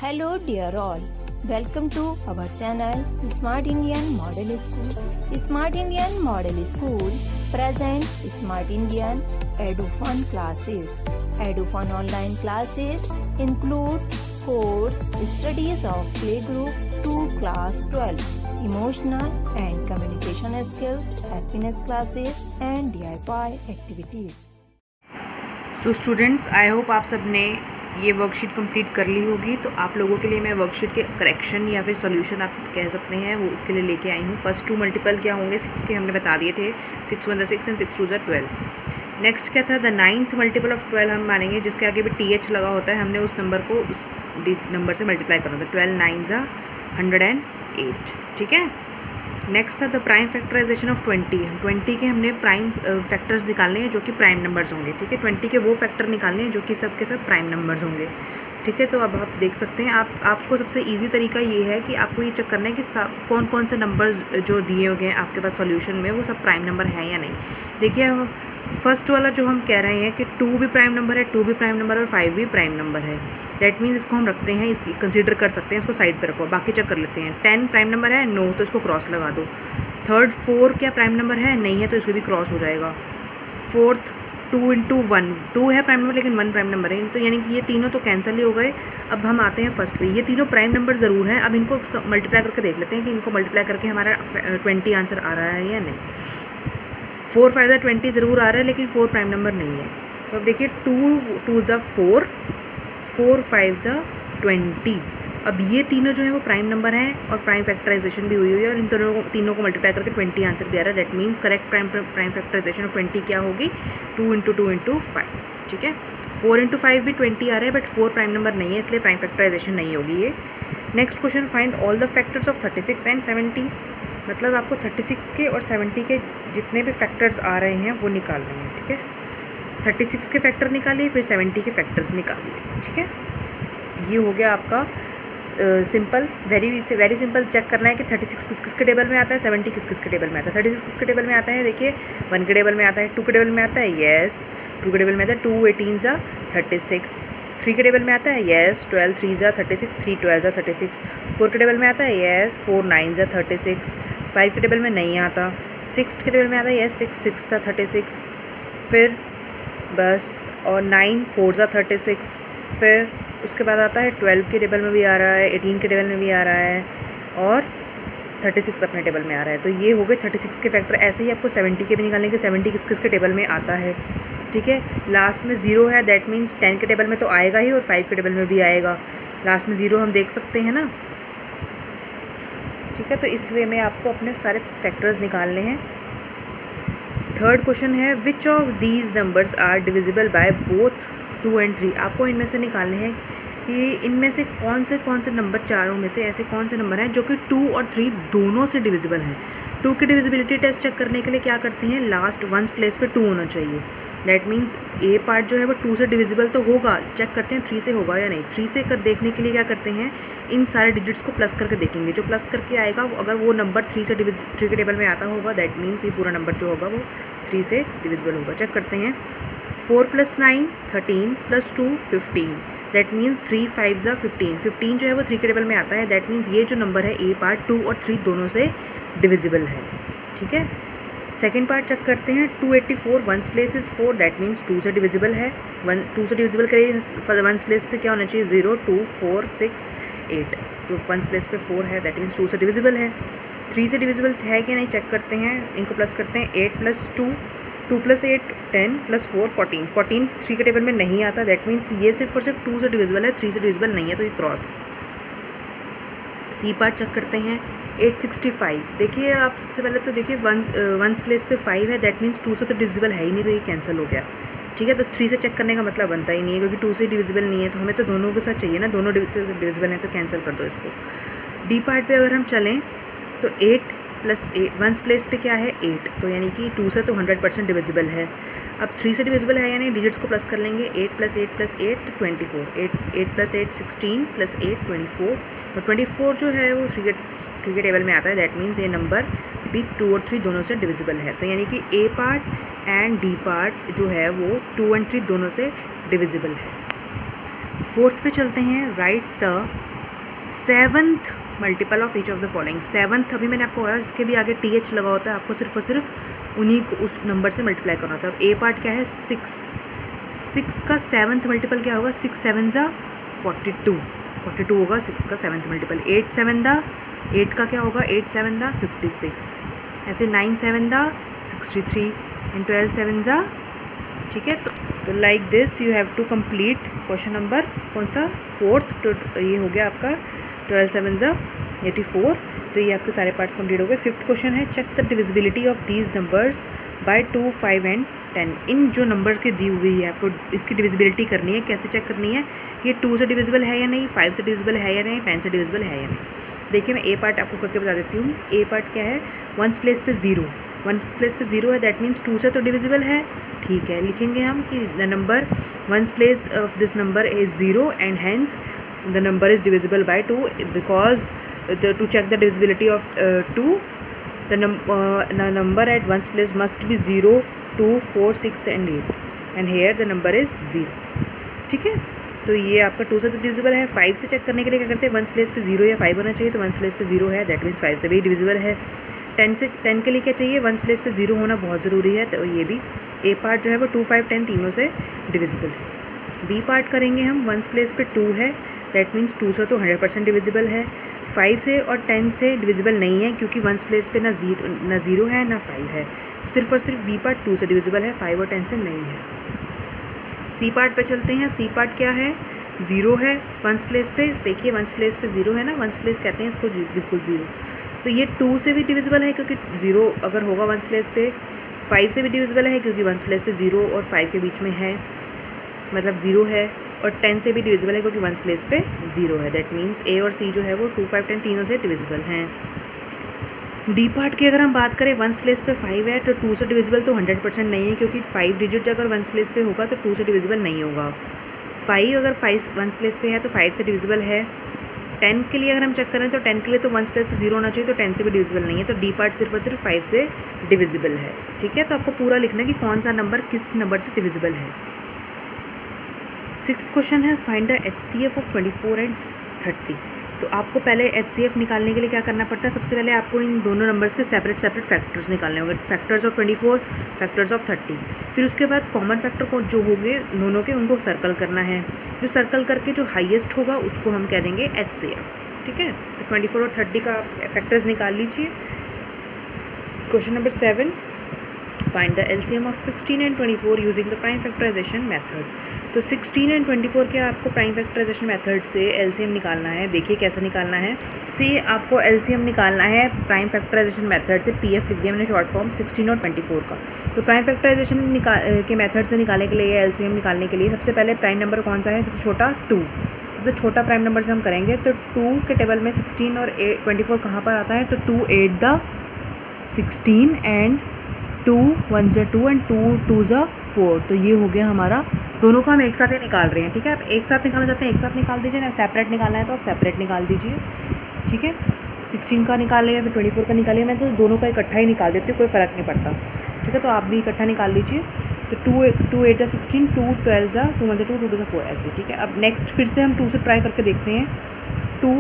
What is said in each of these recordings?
Hello dear all, welcome to our channel Smart Indian Model School. Smart Indian Model School present Smart Indian EduFun classes. EduFun online classes includes course studies of playgroup to class 12, emotional and communication skills, happiness classes and DIY activities. So students, I hope आप सब ने ये worksheet complete कर ली होगी। तो आप लोगों के लिए मैं वर्कशीट के करेक्शन या फिर सॉल्यूशन आप कह सकते हैं वो इसके लिए लेके आई हूँ। फर्स्ट 2 मल्टीपल क्या होंगे 6 के हमने बता दिए थे, 6 1 6 एंड 6 2 12। नेक्स्ट क्या था, द 9th मल्टीपल ऑफ 12 हम मानेंगे जिसके आगे भी TH लगा होता है। हमने उस नंबर को उस नंबर से मल्टीप्लाई करना था। 12 9 108, ठीक है। नेक्स्ट था द प्राइम फैक्टराइजेशन ऑफ 20 के हमने प्राइम फैक्टर्स निकालने हैं जो कि प्राइम नंबर्स होंगे, ठीक है। 20 के वो फैक्टर निकालने हैं जो कि सब के सब प्राइम नंबर्स होंगे, ठीक है। तो अब आप देख सकते हैं, आपको सबसे इजी तरीका ये है कि आपको ये चेक करना है कि कौन कौन से नंबर्स जो दिए हुए हैं आपके पास सॉल्यूशन में वो सब प्राइम नंबर हैं या नहीं। देखिए, फर्स्ट वाला जो हम कह रहे हैं कि 2 भी प्राइम नंबर है, 2 भी प्राइम नंबर है और 5 भी प्राइम नंबर है। दैट मीन्स इसको हम रखते हैं, इसकी कंसीडर कर सकते हैं, इसको साइड पर रखो। बाकी चेक कर लेते हैं। 10 प्राइम नंबर है, नो, तो इसको क्रॉस लगा दो। थर्ड 4 क्या प्राइम नंबर है, नहीं है, तो इसको भी क्रॉस हो जाएगा। फोर्थ 2 × 1, 2 है प्राइम नंबर लेकिन 1 प्राइम नंबर है, तो यानी कि ये तीनों तो कैंसिल ही हो गए। अब हम आते हैं फर्स्ट पे, ये तीनों प्राइम नंबर ज़रूर हैं। अब इनको मल्टीप्लाई करके देख लेते हैं कि इनको मल्टीप्लाई करके हमारा 20 आंसर आ रहा है या नहीं। 4 5 20 ज़रूर आ रहा है लेकिन 4 प्राइम नंबर नहीं है। तो अब देखिए 2 2 4, 4 5 20। अब ये तीनों जो है वो प्राइम नंबर हैं और प्राइम फैक्टराइजेशन भी हुई हुई है और इन तीनों को मल्टीप्लाई करके 20 आंसर दिया रहा है। That means correct prime factorization of 20 क्या होगी, 2 × 2 × 5, ठीक है। 4 × 5 भी 20 आ रहा है बट 4 प्राइम नंबर नहीं है, इसलिए प्राइम फैक्टराइजेशन नहीं होगी ये। Next question, find all the factors of 36 and 70। मतलब आपको 36 के और 70 के जितने भी फैक्टर्स आ रहे हैं वो निकालने हैं, ठीक है। 36 के फैक्टर निकालिए, फिर 70 के फैक्टर्स निकालिए, ठीक है। ये हो गया आपका सिंपल, वेरी सिंपल। चेक करना है कि 36 किस किस के टेबल में आता है, 70 किस किस के टेबल में आता है। 36 किस के टेबल में आता है, देखिए 1 के टेबल में आता है, 2 के टेबल में आता है, येस, 2 के टेबल में आता है, 2 18 36। 3 के टेबल में आता है, येस, 12 3 36, 3 12 36। 4 के टेबल में आता है, येस, 4 9 36। 5 के टेबल में नहीं आता। 6 के टेबल में आता है, येस, 6 6 36। फिर बस, और 9 4 36। फिर उसके बाद आता है 12 के टेबल में भी आ रहा है, 18 के टेबल में भी आ रहा है और 36 अपने टेबल में आ रहा है। तो ये हो गए 36 के फैक्टर। ऐसे ही आपको 70 के भी निकालने के, 70 किस किस के टेबल में आता है, ठीक है। लास्ट में 0 है, दैट मीन्स 10 के टेबल में तो आएगा ही और 5 के टेबल में भी आएगा। लास्ट में 0 हम देख सकते हैं ना, ठीक है। तो इस वे में आपको अपने सारे फैक्टर्स निकालने हैं। थर्ड क्वेश्चन है, which of these numbers are divisible by both 2 and 3। आपको इनमें से निकालने हैं कि इनमें से कौन से नंबर, चारों में से ऐसे कौन से नंबर हैं जो कि 2 और 3 दोनों से डिविजिबल हैं। 2 की डिविजिबिलिटी टेस्ट चेक करने के लिए क्या करते हैं, लास्ट 1 प्लेस पे 2 होना चाहिए। दैट मीन्स ए पार्ट जो है वो 2 से डिविजिबल तो होगा, चेक करते हैं 3 से होगा या नहीं। 3 से देखने के लिए क्या करते हैं, इन सारे डिजिट्स को प्लस करके देखेंगे। जो प्लस करके आएगा अगर वो नंबर 3 के टेबल में आता होगा, दैट मीन्स ये पूरा नंबर जो होगा वो 3 से डिविजिबल होगा। चेक करते हैं। 4 + 9 13 + 2 15। That means 3 5 15। 15 जो है वो 3 के टेबल में आता है। दैट मीन्स ये जो नंबर है ए पार्ट 2 और 3 दोनों से डिविजिबल है, ठीक है। सेकेंड पार्ट चेक करते हैं। 284 1 प्लेस इज़ 4, दैट मीन्स 2 से डिविजिबल है। 2 से डिविजिबल करिए, 1 प्लेस पे क्या होना चाहिए, 0 2 4 6 8। तो 1 प्लेस पे 4 है, दैट मीन्स 2 से डिविजिबल है। 3 से डिविजिबल है कि नहीं चेक करते हैं, इनको प्लस करते हैं। 8 + 2 2 + 8 10 + 4 14। 14 3 के टेबल में नहीं आता, दैट मीन्स ये सिर्फ और सिर्फ 2 से डिविजिबल है, 3 से डिविजिबल नहीं है, तो ये क्रॉस। सी पार्ट चेक करते हैं। 865। देखिए आप सबसे पहले तो देखिए 1 प्लेस पे 5 है, दैट मीन्स 2 से तो डिविजिबल है ही नहीं, तो ये कैंसिल हो गया, ठीक है। तो 3 से चेक करने का मतलब बनता ही नहीं है क्योंकि 2 से डिविजिबल नहीं है, तो हमें तो दोनों के साथ चाहिए ना, दोनों से डिविजिबल हैं, तो कैंसिल कर दो इसको। डी पार्ट पे अगर हम चलें तो 8 + 8 1 प्लेस पे क्या है, 8, तो यानी कि 2 से तो 100% डिविजिबल है। अब 3 से डिविजिबल है या नहीं, डिजिट्स को प्लस कर लेंगे। 8 + 8 + 8 24। 8 + 8 16 + 8 24। और 24 जो है वो 3 के टेबल में आता है। दैट मीन्स ये नंबर भी 2 और 3 दोनों से डिविजिबल है। तो यानी कि ए पार्ट एंड डी पार्ट जो है वो 2 और 3 दोनों से डिविजिबल है। फोर्थ पे चलते हैं। Right the seventh multiple of each of the following. Seventh अभी मैंने आपको बताया, इसके भी आगे TH लगा होता है, आपको सिर्फ और सिर्फ उन्हीं को उस नंबर से मल्टीप्लाई करना होता है। अब ए पार्ट क्या है, 6 का सेवन्थ मल्टीपल क्या होगा, 6 7 ज़ा 42 होगा 6 का सेवन्थ मल्टीपल। 8 7 दा 8 का क्या होगा, 8 7 दा 56, ऐसे 9 7 दा 63 एंड 12 7 ज़ा, ठीक है। तो like this you have to complete question number कौन सा, 4th। तो ये हो गया आपका 12 7 ज़ा 84। तो ये आपके सारे पार्ट्स कंप्लीट हो गए। 5th क्वेश्चन है, check the divisibility of these numbers by 2 5 and 10। इन जो नंबर की दी हुई है आपको इसकी डिविजिबिलिटी करनी है। कैसे चेक करनी है, ये 2 से डिविजिबल है या नहीं, 5 से डिविजिबल है या नहीं, 10 से डिविजिबल है या नहीं। देखिए मैं ए पार्ट आपको करके बता देती हूँ। ए पार्ट क्या है, 1 प्लेस पे 0, 1 प्लेस पे 0 है, दैट मीन्स 2 से तो डिविजिबल है, ठीक है। लिखेंगे हम कि the number 1 place of this number is 0 and hence the number is divisible by 2 because to check the divisibility of 2, the number at 1's place must be 0 2 4 6 and 8 and here the number is 0, ठीक है। तो ये आपका 2 से तो divisible है। 5 से check करने के लिए क्या करते हैं, 1's प्लेस पे 0 या 5 होना चाहिए, तो 1's प्लेस पे 0 है, दैट मीन्स 5 से भी डिविजिबल है। 10 के लिए क्या चाहिए, 1's प्लेस पे 0 होना बहुत ज़रूरी है, तो ये भी ए पार्ट जो है वो 2 5 10 तीनों से डिविजिबल है। बी पार्ट करेंगे हम, 1's प्लेस पे 2 है, दैट मीन्स 2 से तो 100% डिविजिबल है। 5 से और 10 से डिविजिबल नहीं है क्योंकि 1's प्लेस पे ना 0 है ना 5 है, सिर्फ और सिर्फ बी पार्ट 2 से डिविजिबल है, 5 और 10 से नहीं है। सी पार्ट पे चलते हैं। सी पार्ट क्या है, 0 है 1's प्लेस पे, देखिए 1's प्लेस पे 0 है ना, 1's प्लेस कहते हैं इसको बिल्कुल 0। तो ये 2 से भी डिविजिबल है क्योंकि 0 अगर होगा 1's प्लेस पे, 5 से भी डिविजिबल है क्योंकि 1's प्लेस पे 0 और 5 के बीच में है, मतलब 0 है, और 10 से भी डिविजिबल है क्योंकि 1's प्लेस पे 0 है, दैट मीन्स ए और सी जो है वो 2 5 10 तीनों से डिविजिबल हैं। डी पार्ट की अगर हम बात करें, 1's प्लेस पे 5 है तो 2 से डिविजिबल तो 100% नहीं है क्योंकि 5 डिजिट अगर 1's प्लेस पे होगा तो 2 से डिविजिबल नहीं होगा। 5 अगर 1's प्लेस पे है तो 5 से डिविजिबल है। 10 के लिए अगर हम चेक करें तो 10 के लिए तो 1's प्लेस पे 0 होना चाहिए, तो 10 से भी डिविजिबल नहीं है, तो डी पार्ट सिर्फ और सिर्फ 5 से डिविजिबल है, ठीक है। तो आपको पूरा लिखना है कि कौन सा नंबर किस नंबर से डिविजिबल है। 6th क्वेश्चन है, find the HCF of 24 and 30। तो आपको पहले HCF निकालने के लिए क्या करना पड़ता है, सबसे पहले आपको इन दोनों नंबर्स के सेपरेट फैक्टर्स निकालने होंगे, फैक्टर्स ऑफ 24, फैक्टर्स ऑफ 30। फिर उसके बाद कॉमन फैक्टर को जो होंगे दोनों के उनको सर्कल करना है, जो सर्कल करके जो हाईएस्ट होगा उसको हम कह देंगे HCF, ठीक है। तो 24 और 30 का फैक्टर्स निकाल लीजिए। Question number 7, find the LCM of 16 and 24 using the prime factorization method. तो 16 एंड 24 के आपको प्राइम फैक्टराइजेशन मेथड से LCM निकालना है। देखिए कैसे निकालना है, आपको LCM निकालना है प्राइम फैक्टराइजेशन मेथड से। PF लिख दिया मैंने शॉर्ट फॉर्म 16 और 24 का। तो प्राइम फैक्टराइजेशन के मेथड से निकालने के लिए, LCM निकालने के लिए सबसे पहले प्राइम नंबर कौन सा है, सबसे छोटा 2, सबसे छोटा प्राइम नंबर से हम करेंगे। तो 2 के टेबल में 16 और 24 कहाँ पर आता है, तो 2 8 द 16 एंड 2 1 ज़ा 2 एंड 2 2 ज़ा 4। तो ये हो गया हमारा, दोनों को हम एक साथ ही निकाल रहे हैं, ठीक है। आप एक साथ निकालना चाहते हैं एक साथ निकाल दीजिए, ना सेपरेट निकालना है तो आप सेपरेट निकाल दीजिए, ठीक है। 16 का निकाल लिया, फिर 24 का निकालिए, मैं तो दोनों का इकट्ठा ही निकाल देती हूँ, कोई फ़र्क नहीं पड़ता, ठीक है। तो आप भी इकट्ठा निकाल लीजिए। तो 2 8 ज़ा 16, 2 12 ज़ा 2 1 ज़ा 2 2 2 ज़ा 4 ऐसे, ठीक है। अब नेक्स्ट फिर से हम 2 से ट्राई करके देखते हैं। 2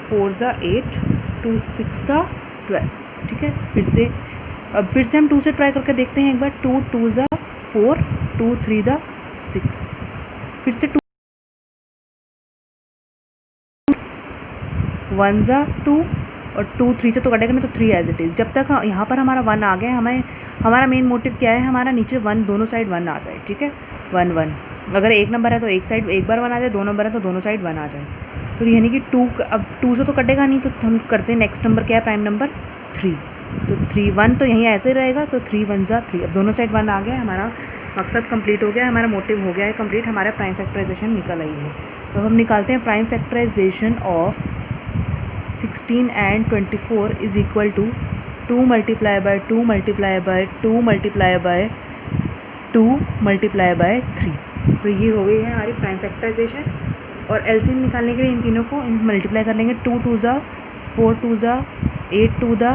4 ज़ा 8, 2 6 ज़ा 12, ठीक है। फिर से हम 2 से ट्राई करके देखते हैं एक बार। 2 2 ज़ा 4, 2 3 ज़ा 6, फिर से 2 1 ज़ा 2 और 2 3 से तो कटेगा नहीं, तो 3 एज इट इज़। जब तक यहाँ पर हमारा 1 आ गया, हमारा मेन मोटिव क्या है, हमारा नीचे 1 दोनों साइड 1 आ जाए, ठीक है। 1 1 अगर एक नंबर है तो एक साइड एक बार 1 आ जाए, 2 नंबर है तो दोनों साइड 1 आ जाए। तो यानी कि 2 अब 2 से तो कटेगा नहीं, तो हम करते हैं नेक्स्ट नंबर क्या है, प्राइम नंबर 3। तो 3 1 तो यहीं ऐसे ही रहेगा, तो 3 1 ज़ा 3। अब दोनों साइड 1 आ गया, हमारा मकसद कंप्लीट हो गया, हमारा मोटिव हो गया है कंप्लीट, हमारा प्राइम फैक्टराइजेशन निकल आई है। तो हम निकालते हैं prime factorization of 16 and 24 is equal to 2 multiply by 2 multiply by 2 multiply by 2 multiply by 3। तो ये हो गई है हमारी प्राइम फैक्टराइजेशन। और LCM निकालने के लिए इन तीनों को मल्टीप्लाई कर लेंगे। 2 2 ज़ा 4 2 ज़ा 8 2 ज़ा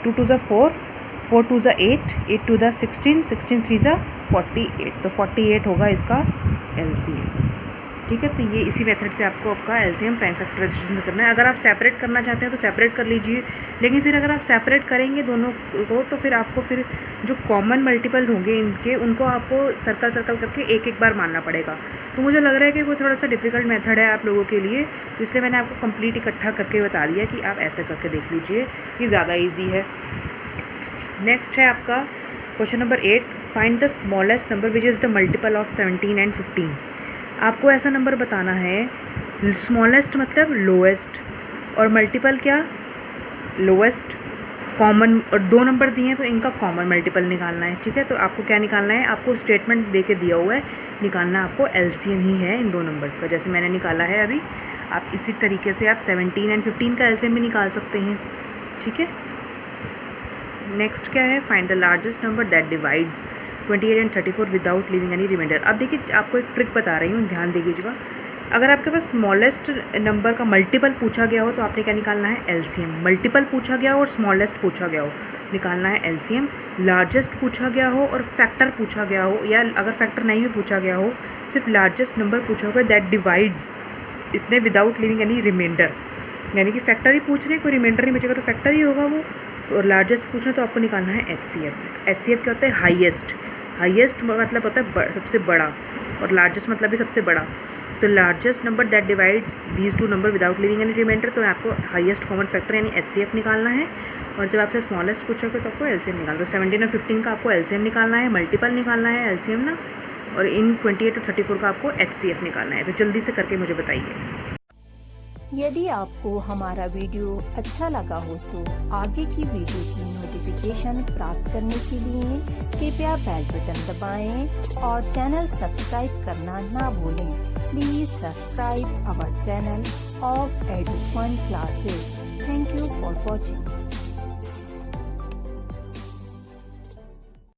2 2 ज़ा 4 4 2 ज़ा 8 8 2 ज़ा 16 16 3 ज़ा 48। तो 48 होगा इसका LCM। ठीक है। तो ये इसी मेथड से आपको आपका एलसीएम प्राइम फैक्टराइजेशन करना है। अगर आप सेपरेट करना चाहते हैं तो सेपरेट कर लीजिए, लेकिन फिर अगर आप सेपरेट करेंगे दोनों को तो फिर आपको फिर जो कॉमन मल्टीपल होंगे इनके उनको आपको सर्कल सर्कल करके एक एक बार मानना पड़ेगा। तो मुझे लग रहा है कि वो थोड़ा सा डिफ़िकल्ट मेथड है आप लोगों के लिए, तो इसलिए मैंने आपको कंप्लीट इकट्ठा करके बता दिया कि आप ऐसे करके देख लीजिए, ये ज़्यादा ईजी है। नेक्स्ट है आपका question number 8, find the smallest number which is the multiple of 17 and 15। आपको ऐसा नंबर बताना है, स्मॉलेस्ट मतलब लोएस्ट और मल्टीपल क्या, लोएस्ट कॉमन, और 2 नंबर दिए हैं तो इनका कॉमन मल्टीपल निकालना है। ठीक है, तो आपको क्या निकालना है, आपको स्टेटमेंट दे के दिया हुआ है, निकालना आपको एलसीएम ही है इन 2 नंबर्स का, जैसे मैंने निकाला है अभी। आप इसी तरीके से आप 17 एंड 15 का एलसीएम भी निकाल सकते हैं। ठीक है, नेक्स्ट क्या है, find the largest number that divides 28 and 34 without leaving any remainder. अब देखिए आपको एक ट्रिक बता रही हूँ, ध्यान दीजिएगा। अगर आपके पास स्मॉलेस्ट नंबर का मल्टीपल पूछा गया हो तो आपने क्या निकालना है, एलसीएम। मल्टीपल पूछा गया हो और स्मॉलेस्ट पूछा गया हो, निकालना है एलसीएम। लार्जेस्ट पूछा गया हो और फैक्टर पूछा गया हो, या अगर फैक्टर नहीं भी पूछा गया हो, सिर्फ लार्जेस्ट नंबर पूछा होगा दैट डिवाइड्स इतने विदाउट लिविंग एनी रिमाइंडर, यानी कि फैक्टर ही पूछ रहे हैं, कोई रिमाइंडर नहीं बचेगा तो फैक्टर ही होगा वो। तो लार्जेस्ट पूछना तो आपको निकालना है एचसीएफ। एचसीएफ क्या होता है, हाईएस्ट। हाईएस्ट मतलब होता है सबसे बड़ा, और लार्जेस्ट मतलब भी सबसे बड़ा। तो largest number that divides these 2 number without leaving any remainder, तो आपको हाईएस्ट कॉमन फैक्टर यानी एचसीएफ निकालना है। और जब आपसे स्मॉलेस्ट पूछोगे तो आपको एलसीएम निकालना है। तो 17 और 15 का आपको एलसीएम निकालना है, मल्टीपल निकालना है, एलसीएम ना, और इन 28 और 34 का आपको एचसीएफ निकालना है। तो जल्दी से करके मुझे बताइए। यदि आपको हमारा वीडियो अच्छा लगा हो तो आगे की वीडियो की नोटिफिकेशन प्राप्त करने के लिए कृपया बेल बटन दबाएं और चैनल सब्सक्राइब करना ना भूलें। Please subscribe our channel of Edufun classes. Thank you for watching.